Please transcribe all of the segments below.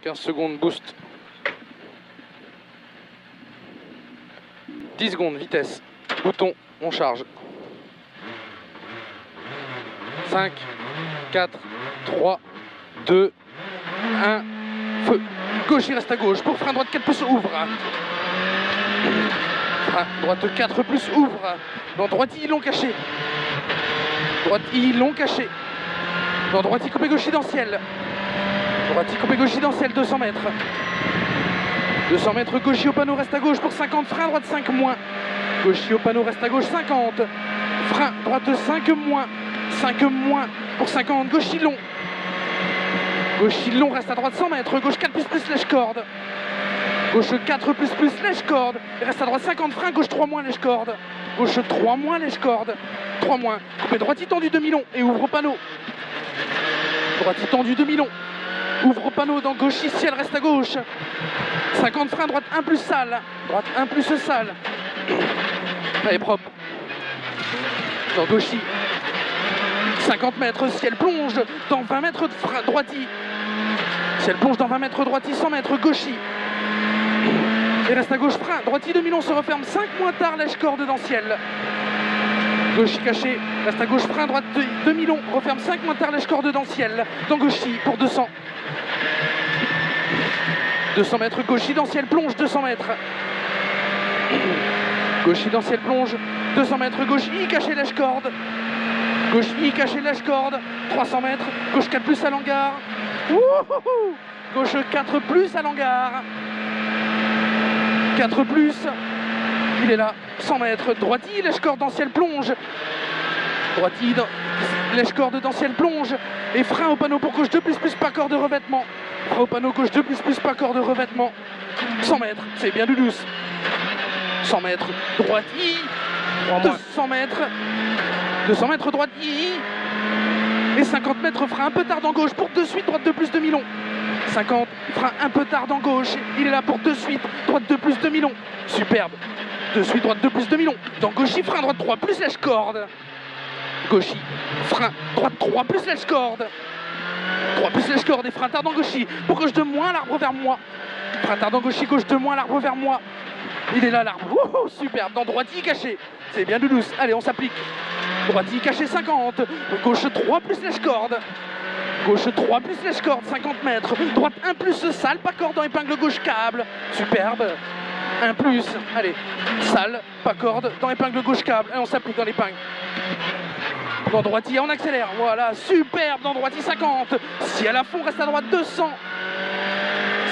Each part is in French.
15 secondes, boost. 10 secondes, vitesse. Bouton, on charge. 5, 4, 3, 2, 1, feu. Gauche, il reste à gauche. Pour frein droite 4 plus, ouvre. Frein droite 4 plus, ouvre. Dans droite, ils l'ont caché. Droite, ils l'ont caché. Dans droite, il coupé gauche dans le ciel. Droite, il coupé gauche dans le ciel, 200 mètres. 200 mètres, gaucher au panneau, reste à gauche pour 50. Frein droite 5 moins. Gaucher au panneau, reste à gauche 50. Frein droite 5 moins. 5 moins pour 50. Gauche long. Gauche long, reste à droite 100 mètres. Gauche 4 plus, lèche corde. Gauche 4 plus, lèche corde. Il reste à droite 50. Frein, gauche 3 moins, lèche corde. Gauche 3 moins, lèche corde. 3 moins. Coupé droite tendu demi-long et ouvre au panneau. Droite tendu demi-long. Ouvre au panneau dans gauche, ciel reste à gauche. 50 frein, droite 1 plus sale. Droite 1 plus sale. Allez, propre. Dans gauchy. 50 mètres, ciel plonge dans 20 mètres de frein, droiti. Ciel plonge dans 20 mètres, droiti, 100 mètres, gauchy. Et reste à gauche, frein, droiti, demi-long se referme 5 moins tard, lèche corde dans ciel. Gauchy caché, reste à gauche, frein, droite, demi-long, referme 5 moins tard, lèche corde dans ciel. Dans gauchy pour 200. 200 mètres, gauchy dans ciel, plonge 200 mètres. Gauchy dans ciel, plonge 200 mètres, gauchy caché, lèche corde. Gauche I caché, lèche corde, 300 mètres, gauche 4 plus à l'hangar. Gauche 4 plus à l'hangar. 4 plus, il est là, 100 mètres, droite I, lèche corde dans ciel, plonge. Droite I, lèche corde dans ciel, plonge. Et frein au panneau pour gauche 2 plus, pas corde de revêtement. Frein au panneau gauche 2 plus, pas corde de revêtement. 100 mètres, c'est bien douce. 100 mètres, droite I, 200 mètres. 200 mètres droite I et 50 mètres frein un peu tard en gauche pour 2 suites, droite 2 plus demi-long. 50, frein un peu tard en gauche, il est là pour 2 suites, droite 2 plus demi-long. Superbe, 2 suites, droite 2 plus demi-long. Dans gauchy, frein droite 3 plus lèche corde. Gauchy, frein droite 3 plus lèche corde. 3 plus lèche corde et frein tard dans gauchy pour gauche 2 moins, l'arbre vers moi. Frein tard dans gauchy, gauche 2 moins, l'arbre vers moi. Il est là l'arbre, superbe, dans droite I caché, c'est bien douce. Allez, on s'applique. Droite I caché 50, gauche 3 plus lèche corde. Gauche 3 plus lèche corde, 50 mètres. Droite 1 plus sale, pas corde dans épingle gauche câble. Superbe. 1 plus, allez, sale, pas corde dans épingle gauche câble. Allez, on s'applique dans l'épingle. Dans droite I, on accélère, voilà, superbe, dans droite I 50. Ciel à fond, reste à droite 200.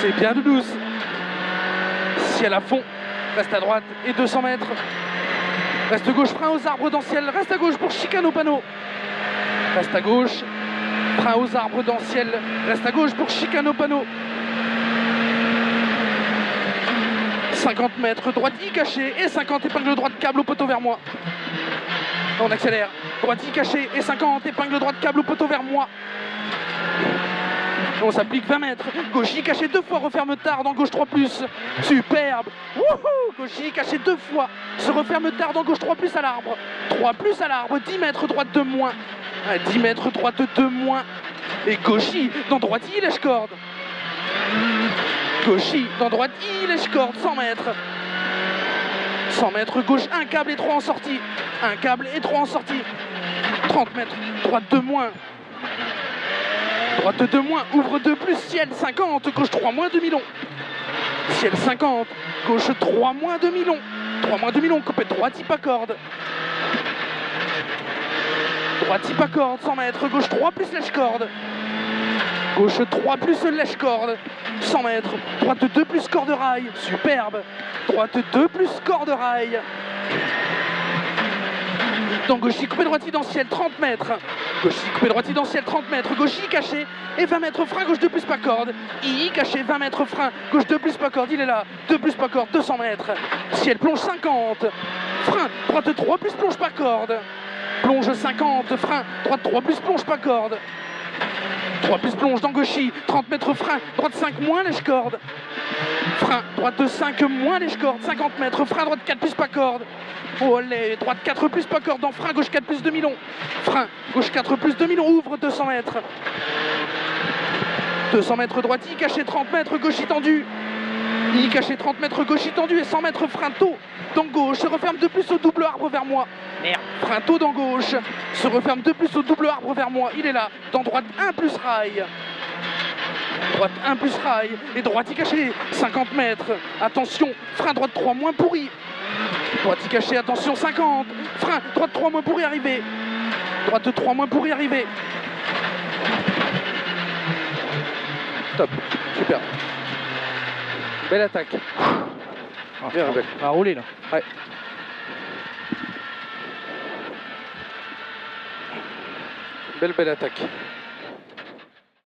C'est bien douce. Ciel à fond, reste à droite et 200 mètres. Reste gauche, frein aux arbres dans le ciel. Reste à gauche pour chicane au panneau. Reste à gauche, frein aux arbres dans le ciel. Reste à gauche pour chicane au panneau. 50 mètres, droite I caché et 50 épingle droite câble au poteau vers moi. On accélère. Droite I caché et 50 épingle droite câble au poteau vers moi. On s'applique 20 mètres. Gauche I caché 2 fois, referme tard dans gauche 3 plus. Superbe. Gauche I caché 2 fois. Se referme tard dans gauche 3 plus à l'arbre. 3 plus à l'arbre. 10 mètres droite 2 moins. 10 mètres droite 2 moins. Et gauche I dans droite I lèche corde. Gauche I dans droite I lèche corde. 100 mètres. 100 mètres gauche 1 câble et 3 en sortie. 1 câble et 3 en sortie. 30 mètres. Droite 2 moins. Droite 2 moins, ouvre 2 plus, ciel 50, gauche 3 moins demi-long. Ciel 50, gauche 3 moins demi-long. 3 moins demi-long, coupé droite, pas corde. Droite, pas corde, 100 mètres, gauche 3 plus lèche corde. Gauche 3 plus lèche corde. 100 mètres, droite 2 plus corde rail. Superbe. Droite 2 plus corde rail. Dans gauchy, coupé droite dans le ciel, 30 mètres. Gauchy, coupé droite dans le ciel, 30 mètres. Gauchy caché et 20 mètres frein, gauche 2 plus pas corde. I caché, 20 mètres frein, gauche 2 plus pas corde. Il est là, 2 plus pas corde, 200 mètres. Ciel plonge 50. Frein, droite 3 plus plonge pas corde. Plonge 50, frein, droite 3 plus plonge pas corde. 3 plus plonge dans gauchy, 30 mètres frein, droite 5 moins lèche corde. Frein, droite 5 moins lèche corde, 50 mètres, frein, droite 4 plus pas corde. Oh allez, droite 4 plus pas corde, dans frein, gauche 4 plus demi-long. Frein, gauche 4 plus demi-long, ouvre 200 mètres. 200 mètres droiti, caché 30 mètres, gauche tendu. Il caché 30 mètres, gauche tendu et 100 mètres frein tôt dans gauche. Se referme de plus au double arbre vers moi. Merde. Frein tôt dans gauche. Se referme de plus au double arbre vers moi. Il est là. Dans droite 1 plus rail. Droite 1 plus rail. Et droite caché 50 mètres. Attention. Frein droite 3 moins pourri. Droite caché. Attention 50. Frein droite 3 moins pourri arrivé. Droite 3 moins pourri arrivé. Top. Super. Belle attaque. Bien, belle. On va rouler là. Ouais. Belle attaque.